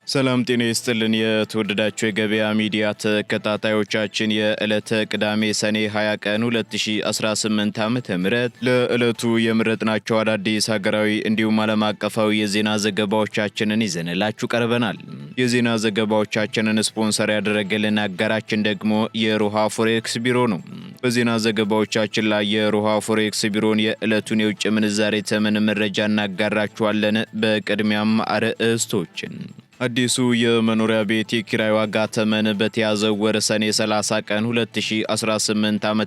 ሰላም ጤና ይስጥልን የተወደዳችሁ የገበያ ሚዲያ ተከታታዮቻችን የዕለተ ቅዳሜ ሰኔ 20 ቀን 2018 ዓ.ም ለዕለቱ የምረጥናቸው አዳዲስ ሀገራዊ እንዲሁም ዓለም አቀፋዊ የዜና ዘገባዎቻችንን ይዘንላችሁ ቀርበናል። የዜና ዘገባዎቻችንን ስፖንሰር ያደረገልን አጋራችን ደግሞ የሮሃ ፎሬክስ ቢሮ ነው። በዜና ዘገባዎቻችን ላይ የሮሃ ፎሬክስ ቢሮን የዕለቱን የውጭ ምንዛሬ ተመን መረጃ እናጋራችኋለን። በቅድሚያም አርዕስቶችን አዲሱ የመኖሪያ ቤት የኪራይ ዋጋ ተመን በተያዘው ወር ሰኔ 30 ቀን 2018 ዓ.ም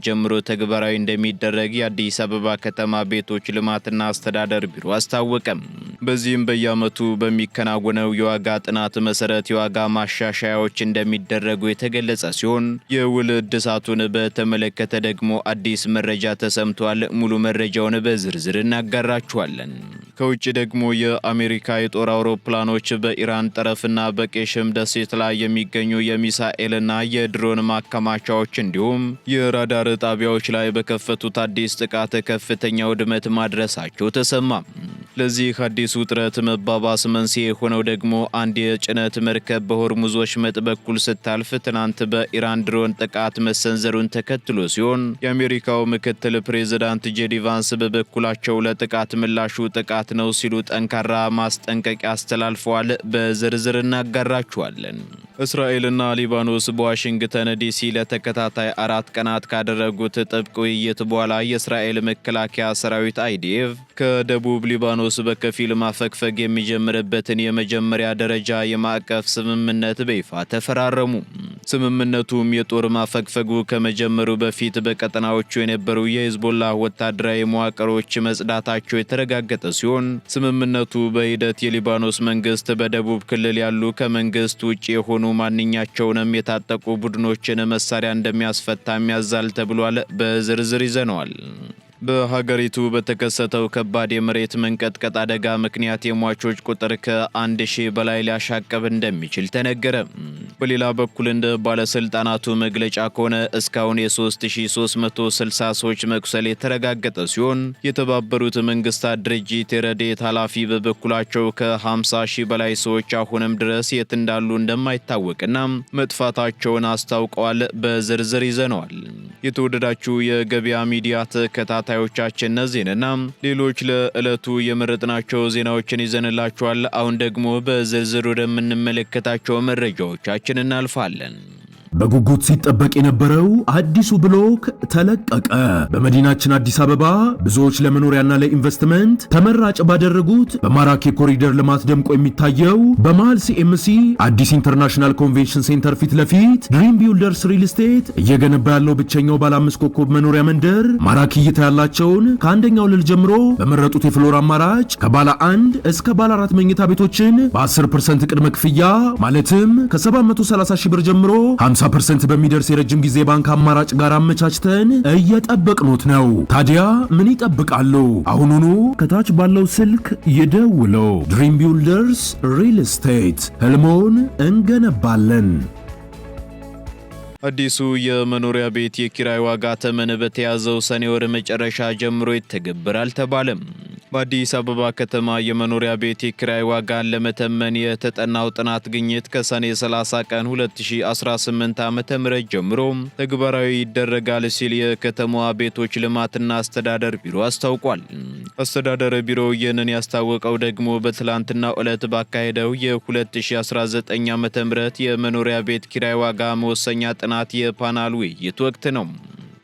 ጀምሮ ተግባራዊ እንደሚደረግ የአዲስ አበባ ከተማ ቤቶች ልማትና አስተዳደር ቢሮ አስታወቀም። በዚህም በየዓመቱ በሚከናወነው የዋጋ ጥናት መሰረት የዋጋ ማሻሻያዎች እንደሚደረጉ የተገለጸ ሲሆን የውል እድሳቱን በተመለከተ ደግሞ አዲስ መረጃ ተሰምቷል። ሙሉ መረጃውን በዝርዝር እናጋራችኋለን። ከውጭ ደግሞ የአሜሪካ የጦር አውሮፕላኖች በኢራን ጠረፍና በቄሽም ደሴት ላይ የሚገኙ የሚሳኤልና የድሮን ማከማቻዎች እንዲሁም የራዳር ጣቢያዎች ላይ በከፈቱት አዲስ ጥቃት ከፍተኛ ውድመት ማድረሳቸው ተሰማ። ለዚህ አዲስ ውጥረት መባባስ መንስኤ የሆነው ደግሞ አንድ የጭነት መርከብ በሆርሙዝ ወሽመጥ በኩል ስታልፍ ትናንት በኢራን ድሮን ጥቃት መሰንዘሩን ተከትሎ ሲሆን የአሜሪካው ምክትል ፕሬዝዳንት ጄዲ ቫንስ በበኩላቸው ለጥቃት ምላሹ ጥቃት ነው ሲሉ ጠንካራ ማስጠንቀቂያ አስተላልፈዋል። በዝርዝር እናጋራችኋለን። እስራኤልና ሊባኖስ በዋሽንግተን ዲሲ ለተከታታይ 4 ቀናት ካደረጉት ጥብቅ ውይይት በኋላ የእስራኤል መከላከያ ሰራዊት IDF ከደቡብ ሊባኖስ በከፊል ማፈግፈግ የሚጀምርበትን የመጀመሪያ ደረጃ የማዕቀፍ ስምምነት በይፋ ተፈራረሙ። ስምምነቱም የጦር ማፈግፈጉ ከመጀመሩ በፊት በቀጠናዎቹ የነበሩ የሂዝቦላህ ወታደራዊ መዋቅሮች መጽዳታቸው የተረጋገጠ ሲሆን ስምምነቱ በሂደት የሊባኖስ መንግስት በደቡብ ክልል ያሉ ከመንግስት ውጪ የሆኑ ማንኛቸውንም የታጠቁ ቡድኖችን መሳሪያ እንደሚያስፈታም ያዛል ተብሏል። በዝርዝር ይዘነዋል። በሀገሪቱ በተከሰተው ከባድ የመሬት መንቀጥቀጥ አደጋ ምክንያት የሟቾች ቁጥር ከ1000 በላይ ሊያሻቅብ እንደሚችል ተነገረ። በሌላ በኩል እንደ ባለስልጣናቱ መግለጫ ከሆነ እስካሁን የ3360 ሰዎች መቁሰል የተረጋገጠ ሲሆን የተባበሩት መንግስታት ድርጅት የረድኤት ኃላፊ በበኩላቸው ከ50,000 በላይ ሰዎች አሁንም ድረስ የት እንዳሉ እንደማይታወቅና መጥፋታቸውን አስታውቀዋል። በዝርዝር ይዘነዋል። የተወደዳችሁ የገበያ ሚዲያ ተከታታዮቻችን እነዚህንና ሌሎች ለዕለቱ የመረጥናቸው ዜናዎችን ይዘንላችኋል። አሁን ደግሞ በዝርዝር ወደምንመለከታቸው መረጃዎቻችን እናልፋለን። በጉጉት ሲጠበቅ የነበረው አዲሱ ብሎክ ተለቀቀ። በመዲናችን አዲስ አበባ ብዙዎች ለመኖሪያና ለኢንቨስትመንት ተመራጭ ባደረጉት በማራኪ ኮሪደር ልማት ደምቆ የሚታየው በመሃል ሲኤምሲ አዲስ ኢንተርናሽናል ኮንቬንሽን ሴንተር ፊት ለፊት ድሪም ቢልደርስ ሪል ስቴት እየገነባ ያለው ብቸኛው ባለ 5 ኮከብ መኖሪያ መንደር ማራኪ እይታ ያላቸውን ከአንደኛው ወለል ጀምሮ በመረጡት የፍሎር አማራጭ ከባለ 1 እስከ ባለ 4 መኝታ ቤቶችን በ10% ቅድመ ክፍያ ማለትም ከ730 ሺህ ብር ጀምሮ 50% በሚደርስ የረጅም ጊዜ ባንክ አማራጭ ጋር አመቻችተን እየጠበቅኖት ነው። ታዲያ ምን ይጠብቃሉ? አሁኑኑ ከታች ባለው ስልክ ይደውለው። ድሪም ቢልደርስ ሪል ስቴት ህልሞን እንገነባለን። አዲሱ የመኖሪያ ቤት የኪራይ ዋጋ ተመን በተያዘው ሰኔ ወር መጨረሻ ጀምሮ ይተገበራል ተባለም። በአዲስ አበባ ከተማ የመኖሪያ ቤት የኪራይ ዋጋን ለመተመን የተጠናው ጥናት ግኝት ከሰኔ 30 ቀን 2018 ዓ.ም ጀምሮ ተግባራዊ ይደረጋል ሲል የከተማዋ ቤቶች ልማትና አስተዳደር ቢሮ አስታውቋል። አስተዳደር ቢሮ ይህንን ያስታወቀው ደግሞ በትላንትናው ዕለት ባካሄደው የ2019 ዓ.ም የመኖሪያ ቤት ኪራይ ዋጋ መወሰኛ ጥናት የፓናል ውይይት ወቅት ነው።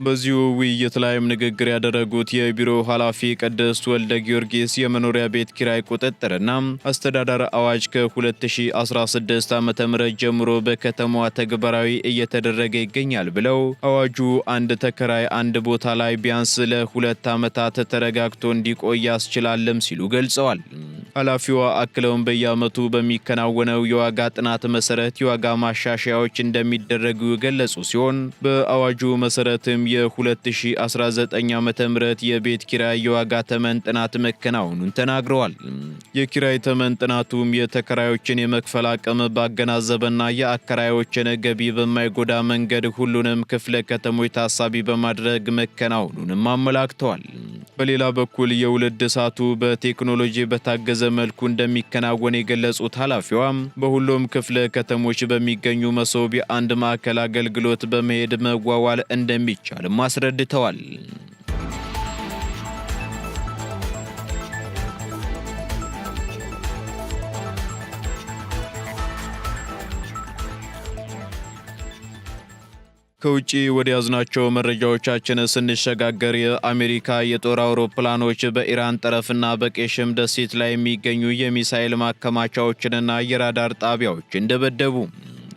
በዚሁ ውይይት ላይም ንግግር ያደረጉት የቢሮው ኃላፊ ቅድስት ወልደ ጊዮርጊስ የመኖሪያ ቤት ኪራይ ቁጥጥርና አስተዳደር አዋጅ ከ2016 ዓ.ም ጀምሮ በከተማዋ ተግባራዊ እየተደረገ ይገኛል ብለው አዋጁ አንድ ተከራይ አንድ ቦታ ላይ ቢያንስ ለ2 ዓመታት ተረጋግቶ እንዲቆይ ያስችላልም ሲሉ ገልጸዋል። ኃላፊዋ አክለውም በየዓመቱ በሚከናወነው የዋጋ ጥናት መሰረት የዋጋ ማሻሻያዎች እንደሚደረጉ የገለጹ ሲሆን በአዋጁ መሰረትም የ2019 ዓ.ም የቤት ኪራይ የዋጋ ተመን ጥናት መከናወኑን ተናግረዋል። የኪራይ ተመን ጥናቱም የተከራዮችን የመክፈል አቅም ባገናዘበና የአከራዮችን ገቢ በማይጎዳ መንገድ ሁሉንም ክፍለ ከተሞች ታሳቢ በማድረግ መከናወኑንም አመላክተዋል። በሌላ በኩል የውልድ እሳቱ በቴክኖሎጂ በታገዘ መልኩ እንደሚከናወን የገለጹት ኃላፊዋም በሁሉም ክፍለ ከተሞች በሚገኙ መሶብ የአንድ ማዕከል አገልግሎት በመሄድ መዋዋል እንደሚቻልም አስረድተዋል። ከውጪ ወደ ያዝናቸው መረጃዎቻችን ስንሸጋገር የአሜሪካ የጦር አውሮፕላኖች በኢራን ጠረፍና በቄሽም ደሴት ላይ የሚገኙ የሚሳኤል ማከማቻዎችንና የራዳር ጣቢያዎችን ደበደቡ።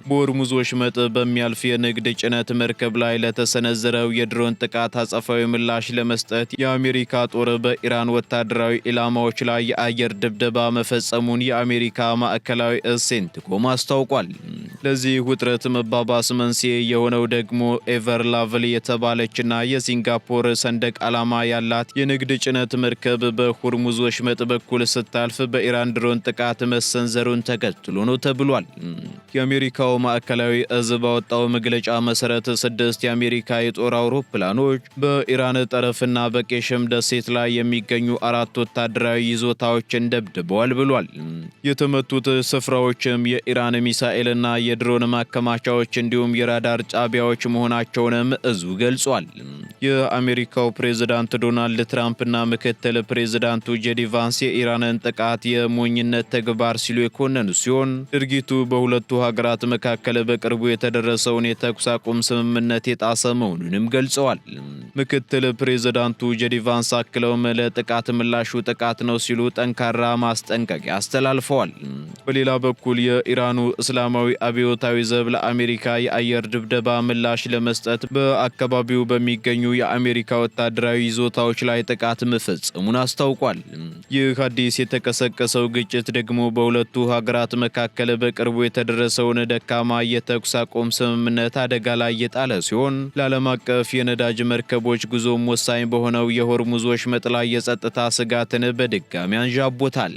በሆርሙዝ ወሽመጥ በሚያልፍ የንግድ ጭነት መርከብ ላይ ለተሰነዘረው የድሮን ጥቃት አጸፋዊ ምላሽ ለመስጠት የአሜሪካ ጦር በኢራን ወታደራዊ ኢላማዎች ላይ የአየር ድብደባ መፈጸሙን የአሜሪካ ማዕከላዊ እዝ ሴንትኮም አስታውቋል። ለዚህ ውጥረት መባባስ መንስኤ የሆነው ደግሞ ኤቨር ላቭሊ የተባለችና የሲንጋፖር ሰንደቅ ዓላማ ያላት የንግድ ጭነት መርከብ በሆርሙዝ ወሽመጥ በኩል ስታልፍ በኢራን ድሮን ጥቃት መሰንዘሩን ተከትሎ ነው ተብሏል። የአሜሪካው ማዕከላዊ እዝ ባወጣው መግለጫ መሰረት 6 የአሜሪካ የጦር አውሮፕላኖች በኢራን ጠረፍና በቄሽም ደሴት ላይ የሚገኙ 4 ወታደራዊ ይዞታዎችን ደብድበዋል ብሏል። የተመቱት ስፍራዎችም የኢራን ሚሳኤልና የድሮን ማከማቻዎች እንዲሁም የራዳር ጣቢያዎች መሆናቸውንም እዙ ገልጿል። የአሜሪካው ፕሬዝዳንት ዶናልድ ትራምፕና ምክትል ፕሬዝዳንቱ ጄዲ ቫንስ የኢራንን ጥቃት የሞኝነት ተግባር ሲሉ የኮነኑ ሲሆን ድርጊቱ በሁለቱ ሀገራት መካከል በቅርቡ የተደረሰውን የተኩስ አቁም ስምምነት የጣሰ መሆኑንም ገልጸዋል። ምክትል ፕሬዝዳንቱ ጄዲ ቫንስ አክለውም ለጥቃት ምላሹ ጥቃት ነው ሲሉ ጠንካራ ማስጠንቀቂያ አስተላልፈዋል። በሌላ በኩል የኢራኑ እስላማዊ አብዮታዊ ዘብ ለአሜሪካ የአየር ድብደባ ምላሽ ለመስጠት በአካባቢው በሚገኙ የአሜሪካ ወታደራዊ ይዞታዎች ላይ ጥቃት መፈጸሙን አስታውቋል። ይህ አዲስ የተቀሰቀሰው ግጭት ደግሞ በሁለቱ ሀገራት መካከል በቅርቡ የተደረሰውን ደካማ የተኩስ አቁም ስምምነት አደጋ ላይ የጣለ ሲሆን ለዓለም አቀፍ የነዳጅ መርከቦች ጉዞም ወሳኝ በሆነው የሆርሙዝ ወሽመጥ ላይ የጸጥታ ስጋትን በድጋሚ አንዣቦታል።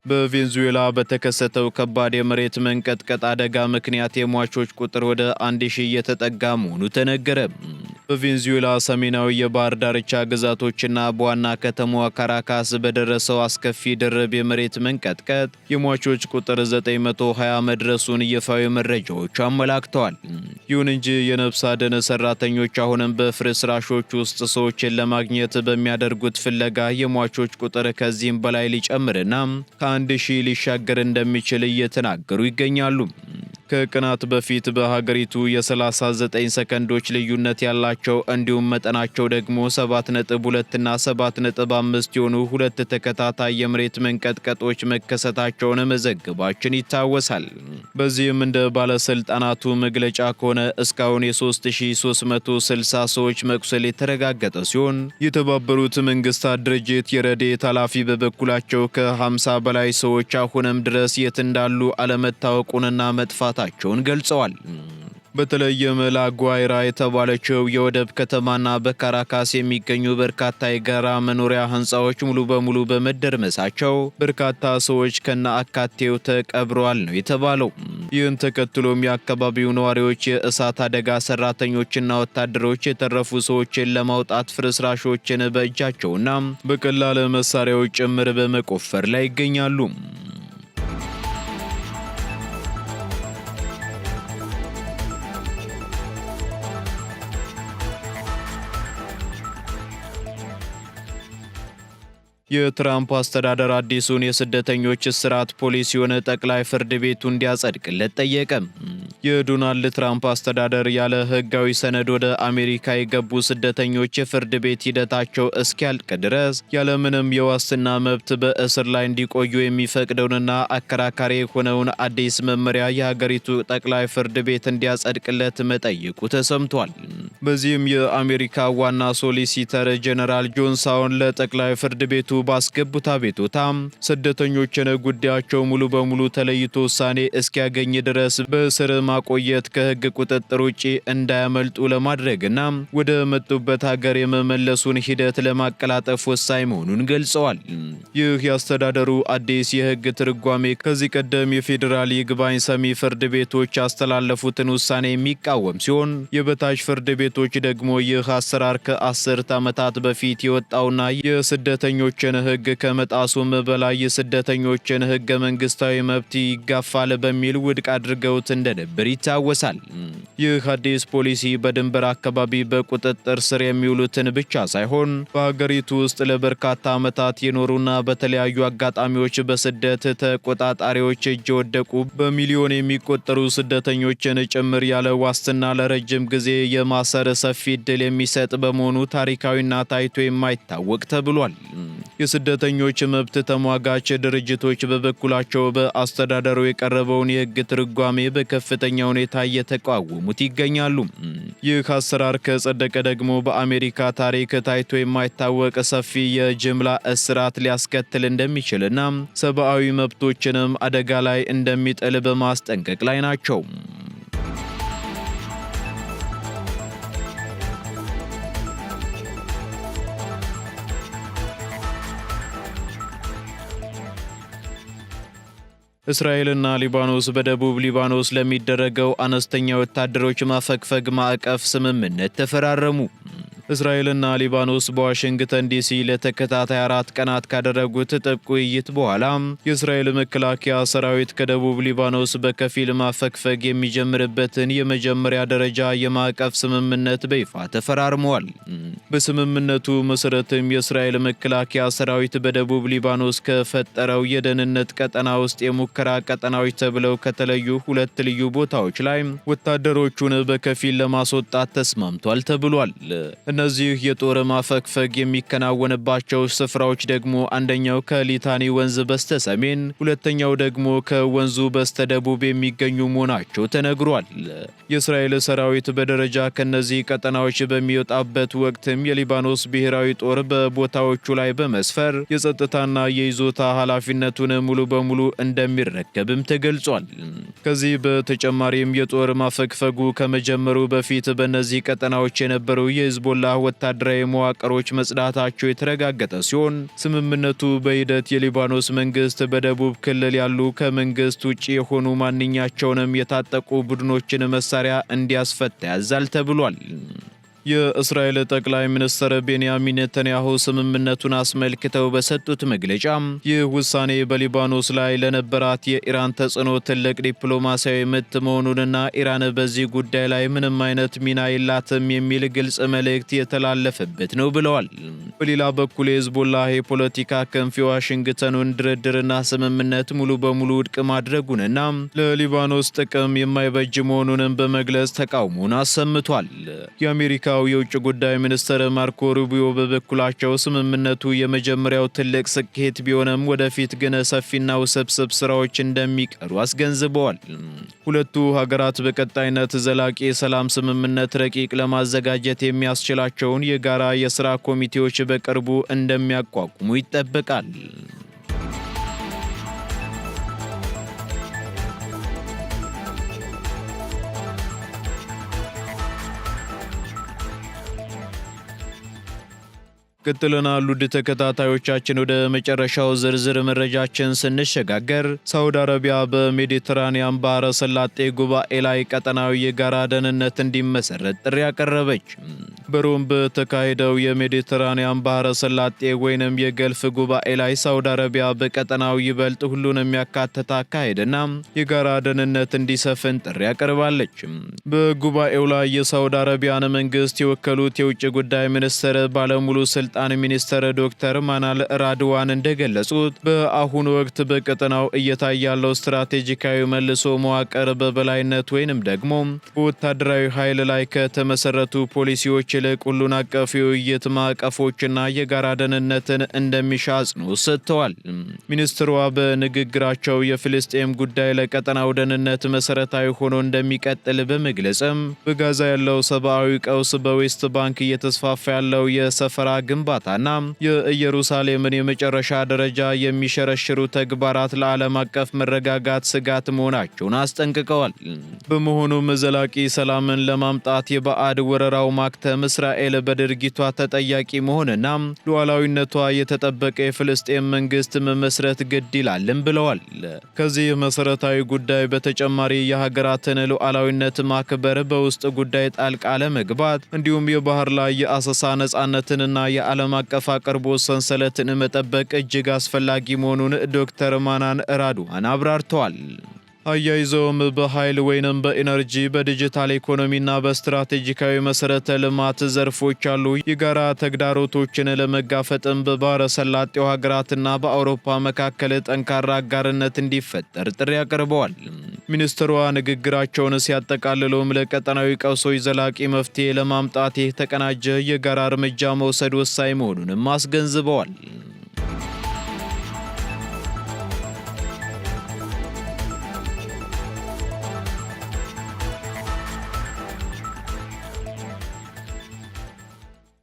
በቬንዙዌላ በተከሰተው ከባድ የመሬት መንቀጥቀጥ አደጋ ምክንያት የሟቾች ቁጥር ወደ 1000 እየተጠጋ መሆኑ ተነገረ። በቬንዙዌላ ሰሜናዊ የባህር ዳርቻ ግዛቶችና በዋና ከተማዋ ካራካስ በደረሰው አስከፊ ድርብ የመሬት መንቀጥቀጥ የሟቾች ቁጥር 920 መድረሱን ይፋዊ መረጃዎች አመላክተዋል። ይሁን እንጂ የነፍስ አድን ሰራተኞች አሁንም በፍርስራሾች ውስጥ ሰዎችን ለማግኘት በሚያደርጉት ፍለጋ የሟቾች ቁጥር ከዚህም በላይ ሊጨምርና ከ1000 ሊሻገር እንደሚችል እየተናገሩ ይገኛሉ። ከቀናት በፊት በሀገሪቱ የ39 ሰከንዶች ልዩነት ያላቸው እንዲሁም መጠናቸው ደግሞ 7.2 እና 7.5 የሆኑ ሁለት ተከታታይ የመሬት መንቀጥቀጦች መከሰታቸውን መዘገባችን ይታወሳል። በዚህም እንደ ባለስልጣናቱ መግለጫ ከሆነ እስካሁን የ3360 ሰዎች መቁሰል የተረጋገጠ ሲሆን የተባበሩት መንግስታት ድርጅት የረድኤት ኃላፊ በበኩላቸው ከ50 በላይ ሰዎች አሁንም ድረስ የት እንዳሉ አለመታወቁንና መጥፋታቸውን ገልጸዋል። በተለይም ላጓይራ የተባለችው የወደብ ከተማና በካራካስ የሚገኙ በርካታ የጋራ መኖሪያ ህንፃዎች ሙሉ በሙሉ በመደርመሳቸው በርካታ ሰዎች ከነ አካቴው ተቀብረዋል ነው የተባለው። ይህን ተከትሎም የአካባቢው ነዋሪዎች የእሳት አደጋ ሰራተኞችና ወታደሮች የተረፉ ሰዎችን ለማውጣት ፍርስራሾችን በእጃቸውና በቀላል መሳሪያዎች ጭምር በመቆፈር ላይ ይገኛሉ። የትራምፕ አስተዳደር አዲሱን የስደተኞች እስራት ፖሊሲውን ጠቅላይ ፍርድ ቤቱ እንዲያጸድቅለት ጠየቀ። የዶናልድ ትራምፕ አስተዳደር ያለ ህጋዊ ሰነድ ወደ አሜሪካ የገቡ ስደተኞች የፍርድ ቤት ሂደታቸው እስኪያልቅ ድረስ ያለምንም የዋስትና መብት በእስር ላይ እንዲቆዩ የሚፈቅደውንና አከራካሪ የሆነውን አዲስ መመሪያ የሀገሪቱ ጠቅላይ ፍርድ ቤት እንዲያጸድቅለት መጠየቁ ተሰምቷል። በዚህም የአሜሪካ ዋና ሶሊሲተር ጀነራል ጆን ሳውን ለጠቅላይ ፍርድ ቤቱ ባስገቡት አቤቱታ ስደተኞችን ጉዳያቸው ሙሉ በሙሉ ተለይቶ ውሳኔ እስኪያገኝ ድረስ በእስር ማቆየት ከሕግ ቁጥጥር ውጪ እንዳያመልጡ ለማድረግና ወደ መጡበት ሀገር የመመለሱን ሂደት ለማቀላጠፍ ወሳኝ መሆኑን ገልጸዋል። ይህ ያስተዳደሩ አዲስ የሕግ ትርጓሜ ከዚህ ቀደም የፌዴራል ይግባኝ ሰሚ ፍርድ ቤቶች ያስተላለፉትን ውሳኔ የሚቃወም ሲሆን የበታች ፍርድ ቤቶች ደግሞ ይህ አሰራር ከ10 ዓመታት በፊት የወጣውና የስደተኞችን ሕግ ከመጣሱም በላይ የስደተኞችን ሕገ መንግስታዊ መብት ይጋፋል በሚል ውድቅ አድርገውት እንደነበር ይታወሳል። ይህ አዲስ ፖሊሲ በድንበር አካባቢ በቁጥጥር ስር የሚውሉትን ብቻ ሳይሆን በሀገሪቱ ውስጥ ለበርካታ ዓመታት የኖሩና በተለያዩ አጋጣሚዎች በስደት ተቆጣጣሪዎች እጅ የወደቁ በሚሊዮን የሚቆጠሩ ስደተኞችን ጭምር ያለ ዋስትና ለረጅም ጊዜ የማሰር ሰፊ ዕድል የሚሰጥ በመሆኑ ታሪካዊና ታይቶ የማይታወቅ ተብሏል። የስደተኞች መብት ተሟጋች ድርጅቶች በበኩላቸው በአስተዳደሩ የቀረበውን የሕግ ትርጓሜ በከፍተኛ ሁኔታ እየተቃወሙት ይገኛሉ። ይህ አሰራር ከጸደቀ ደግሞ በአሜሪካ ታሪክ ታይቶ የማይታወቅ ሰፊ የጅምላ እስራት ሊያስከትል እንደሚችልና ሰብአዊ መብቶችንም አደጋ ላይ እንደሚጥል በማስጠንቀቅ ላይ ናቸው። እስራኤልና ሊባኖስ በደቡብ ሊባኖስ ለሚደረገው አነስተኛ ወታደሮች ማፈግፈግ ማዕቀፍ ስምምነት ተፈራረሙ። እስራኤልና ሊባኖስ በዋሽንግተን ዲሲ ለተከታታይ 4 ቀናት ካደረጉት ጥብቅ ውይይት በኋላ የእስራኤል መከላከያ ሰራዊት ከደቡብ ሊባኖስ በከፊል ማፈግፈግ የሚጀምርበትን የመጀመሪያ ደረጃ የማዕቀፍ ስምምነት በይፋ ተፈራርመዋል። በስምምነቱ መሰረትም የእስራኤል መከላከያ ሰራዊት በደቡብ ሊባኖስ ከፈጠረው የደህንነት ቀጠና ውስጥ የሙከራ ቀጠናዎች ተብለው ከተለዩ 2 ልዩ ቦታዎች ላይ ወታደሮቹን በከፊል ለማስወጣት ተስማምቷል ተብሏል። እነዚህ የጦር ማፈግፈግ የሚከናወንባቸው ስፍራዎች ደግሞ አንደኛው ከሊታኒ ወንዝ በስተ ሰሜን፣ ሁለተኛው ደግሞ ከወንዙ በስተ ደቡብ የሚገኙ መሆናቸው ተነግሯል። የእስራኤል ሰራዊት በደረጃ ከነዚህ ቀጠናዎች በሚወጣበት ወቅትም የሊባኖስ ብሔራዊ ጦር በቦታዎቹ ላይ በመስፈር የጸጥታና የይዞታ ኃላፊነቱን ሙሉ በሙሉ እንደሚረከብም ተገልጿል። ከዚህ በተጨማሪም የጦር ማፈግፈጉ ከመጀመሩ በፊት በእነዚህ ቀጠናዎች የነበሩ የሂዝቦላ ወታደራዊ መዋቅሮች መጽዳታቸው የተረጋገጠ ሲሆን ስምምነቱ በሂደት የሊባኖስ መንግስት በደቡብ ክልል ያሉ ከመንግስት ውጪ የሆኑ ማንኛቸውንም የታጠቁ ቡድኖችን መሳሪያ እንዲያስፈታ ያዛል ተብሏል። የእስራኤል ጠቅላይ ሚኒስትር ቤንያሚን ኔታንያሁ ስምምነቱን አስመልክተው በሰጡት መግለጫ ይህ ውሳኔ በሊባኖስ ላይ ለነበራት የኢራን ተጽዕኖ ትልቅ ዲፕሎማሲያዊ ምት መሆኑንና ኢራን በዚህ ጉዳይ ላይ ምንም አይነት ሚና የላትም የሚል ግልጽ መልእክት የተላለፈበት ነው ብለዋል። በሌላ በኩል የሂዝቦላህ የፖለቲካ ክንፍ የዋሽንግተኑን ድርድርና ስምምነት ሙሉ በሙሉ ውድቅ ማድረጉንና ለሊባኖስ ጥቅም የማይበጅ መሆኑንም በመግለጽ ተቃውሞን አሰምቷል። የአሜሪካ የውጭ ጉዳይ ሚኒስትር ማርኮ ሩቢዮ በበኩላቸው ስምምነቱ የመጀመሪያው ትልቅ ስኬት ቢሆንም ወደፊት ግን ሰፊና ውስብስብ ስራዎች እንደሚቀሩ አስገንዝበዋል። ሁለቱ ሀገራት በቀጣይነት ዘላቂ የሰላም ስምምነት ረቂቅ ለማዘጋጀት የሚያስችላቸውን የጋራ የስራ ኮሚቴዎች በቅርቡ እንደሚያቋቁሙ ይጠበቃል። ቀጥለናል። ውድ ተከታታዮቻችን ወደ መጨረሻው ዝርዝር መረጃችን ስንሸጋገር ሳውዲ አረቢያ በሜዲትራኒያን ባህረ ሰላጤ ጉባኤ ላይ ቀጠናዊ የጋራ ደህንነት እንዲመሰረት ጥሪ አቀረበች። በሮም በተካሄደው የሜዲትራኒያን ባህረ ሰላጤ ወይንም የገልፍ ጉባኤ ላይ ሳውዲ አረቢያ በቀጠናው ይበልጥ ሁሉን የሚያካትት አካሄድና የጋራ ደህንነት እንዲሰፍን ጥሪ አቀርባለች። በጉባኤው ላይ የሳውዲ አረቢያን መንግስት የወከሉት የውጭ ጉዳይ ሚኒስትር ባለሙሉ ስልጣን ሚኒስትር ዶክተር ማናል ራድዋን እንደገለጹት በአሁኑ ወቅት በቀጠናው እየታየ ያለው ስትራቴጂካዊ መልሶ መዋቅር በበላይነት ወይንም ደግሞ በወታደራዊ ኃይል ላይ ከተመሰረቱ ፖሊሲዎች ይልቅ ሁሉን አቀፍ የውይይት ማዕቀፎችና የጋራ ደህንነትን እንደሚሻ አጽንኦት ሰጥተዋል። ሚኒስትሯ በንግግራቸው የፍልስጤም ጉዳይ ለቀጠናው ደህንነት መሰረታዊ ሆኖ እንደሚቀጥል በመግለጽም በጋዛ ያለው ሰብአዊ ቀውስ፣ በዌስት ባንክ እየተስፋፋ ያለው የሰፈራ ግንባታና የኢየሩሳሌምን የመጨረሻ ደረጃ የሚሸረሽሩ ተግባራት ለዓለም አቀፍ መረጋጋት ስጋት መሆናቸውን አስጠንቅቀዋል። በመሆኑም ዘላቂ ሰላምን ለማምጣት የባዕድ ወረራው ማክተም፣ እስራኤል በድርጊቷ ተጠያቂ መሆንና ሉዓላዊነቷ የተጠበቀ የፍልስጤም መንግስት መመስረት ግድ ይላልም ብለዋል። ከዚህ መሰረታዊ ጉዳይ በተጨማሪ የሀገራትን ሉዓላዊነት ማክበር፣ በውስጥ ጉዳይ ጣልቃ ለመግባት እንዲሁም የባህር ላይ የአሰሳ ነጻነትንና የዓለም አቀፍ አቅርቦት ሰንሰለትን መጠበቅ እጅግ አስፈላጊ መሆኑን ዶክተር ማናን ራድዋን አብራርተዋል። አያይዘውም በኃይል ወይንም በኢነርጂ፣ በዲጂታል ኢኮኖሚና በስትራቴጂካዊ መሰረተ ልማት ዘርፎች ያሉ የጋራ ተግዳሮቶችን ለመጋፈጥም በባህረ ሰላጤው ሀገራትና በአውሮፓ መካከል ጠንካራ አጋርነት እንዲፈጠር ጥሪ አቅርበዋል። ሚኒስትሯ ንግግራቸውን ሲያጠቃልሉም ለቀጠናዊ ቀውሶች ዘላቂ መፍትሄ ለማምጣት የተቀናጀ የጋራ እርምጃ መውሰድ ወሳኝ መሆኑንም አስገንዝበዋል።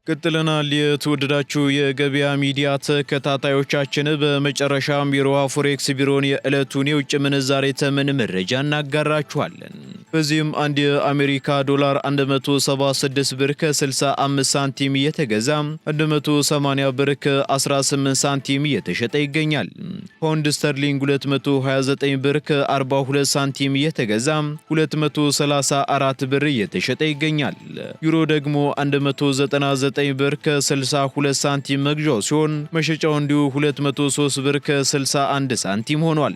ቀጥለናል። የተወደዳችሁ የገበያ ሚዲያ ተከታታዮቻችን፣ በመጨረሻም የሮሃ ፎሬክስ ቢሮን የዕለቱን የውጭ ምንዛሬ ተመን መረጃ እናጋራችኋለን። በዚህም አንድ የአሜሪካ ዶላር 176 ብር ከ65 ሳንቲም እየተገዛ 180 ብር ከ18 ሳንቲም እየተሸጠ ይገኛል። ፓውንድ ስተርሊንግ 229 ብር ከ42 ሳንቲም እየተገዛ 234 ብር እየተሸጠ ይገኛል። ዩሮ ደግሞ 199 ብር ከ62 ሳንቲም መግዣው ሲሆን መሸጫው እንዲሁ 203 ብር ከ61 ሳንቲም ሆኗል።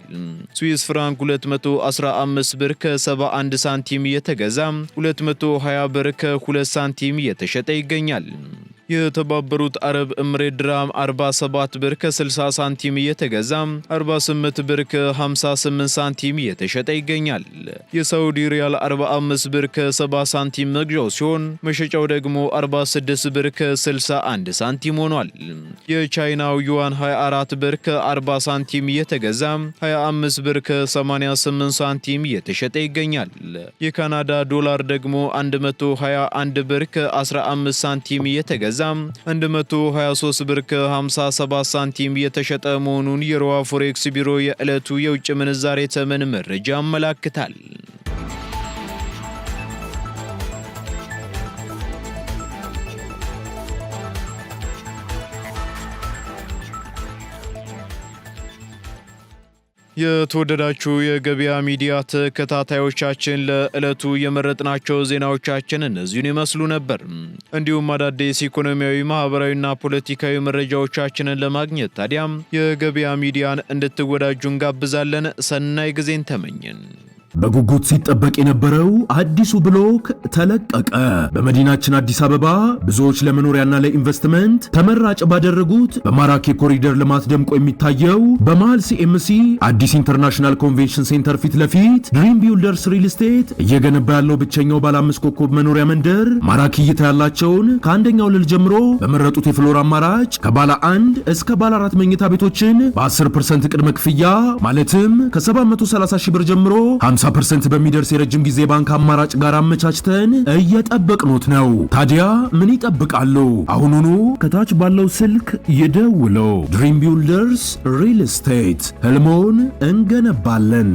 ስዊስ ፍራንክ 215 ብር ከ71 ሳንቲም እየተገዛ 220 ብር ከ2 ሳንቲም እየተሸጠ ይገኛል። የተባበሩት አረብ ኤምሬት ድራም 47 ብር ከ60 ሳንቲም እየተገዛ 48 ብር ከ58 ሳንቲም እየተሸጠ ይገኛል። የሳውዲ ሪያል 45 ብር ከ70 ሳንቲም መግዣው ሲሆን መሸጫው ደግሞ 46 ብር ከ61 ሳንቲም ሆኗል። የቻይናው ዩዋን 24 ብር ከ40 ሳንቲም እየተገዛ 25 ብር ከ88 ሳንቲም እየተሸጠ ይገኛል። የካናዳ ዶላር ደግሞ 121 ብር ከ15 ሳንቲም እየተገዛ 123 ብር ከ57 ሳንቲም የተሸጠ መሆኑን የሮሃ ፎሬክስ ቢሮ የዕለቱ የውጭ ምንዛሬ ተመን መረጃ ያመለክታል። የተወደዳችሁ የገበያ ሚዲያ ተከታታዮቻችን ለዕለቱ የመረጥናቸው ዜናዎቻችን እነዚህን ይመስሉ ነበር። እንዲሁም አዳዲስ ኢኮኖሚያዊ፣ ማህበራዊና ፖለቲካዊ መረጃዎቻችንን ለማግኘት ታዲያም የገበያ ሚዲያን እንድትወዳጁ እንጋብዛለን። ሰናይ ጊዜን ተመኘን። በጉጉት ሲጠበቅ የነበረው አዲሱ ብሎክ ተለቀቀ። በመዲናችን አዲስ አበባ ብዙዎች ለመኖሪያና ለኢንቨስትመንት ተመራጭ ባደረጉት በማራኪ ኮሪደር ልማት ደምቆ የሚታየው በመሃል ሲኤምሲ አዲስ ኢንተርናሽናል ኮንቬንሽን ሴንተር ፊት ለፊት ድሪም ቢልደርስ ሪል ስቴት እየገነባ ያለው ብቸኛው ባለ 5 ኮከብ መኖሪያ መንደር ማራኪ እይታ ያላቸውን ከአንደኛው ወለል ጀምሮ በመረጡት የፍሎር አማራጭ ከባለ 1 እስከ ባለ 4 መኝታ ቤቶችን በ10% ቅድመ ክፍያ ማለትም ከ730 ሺህ ብር ጀምሮ 50% በሚደርስ የረጅም ጊዜ ባንክ አማራጭ ጋር አመቻችተን እየጠበቅኖት ነው። ታዲያ ምን ይጠብቃሉ? አሁኑኑ ከታች ባለው ስልክ ይደውለው። ድሪም ቢልደርስ ሪል ስቴት ህልሞን እንገነባለን።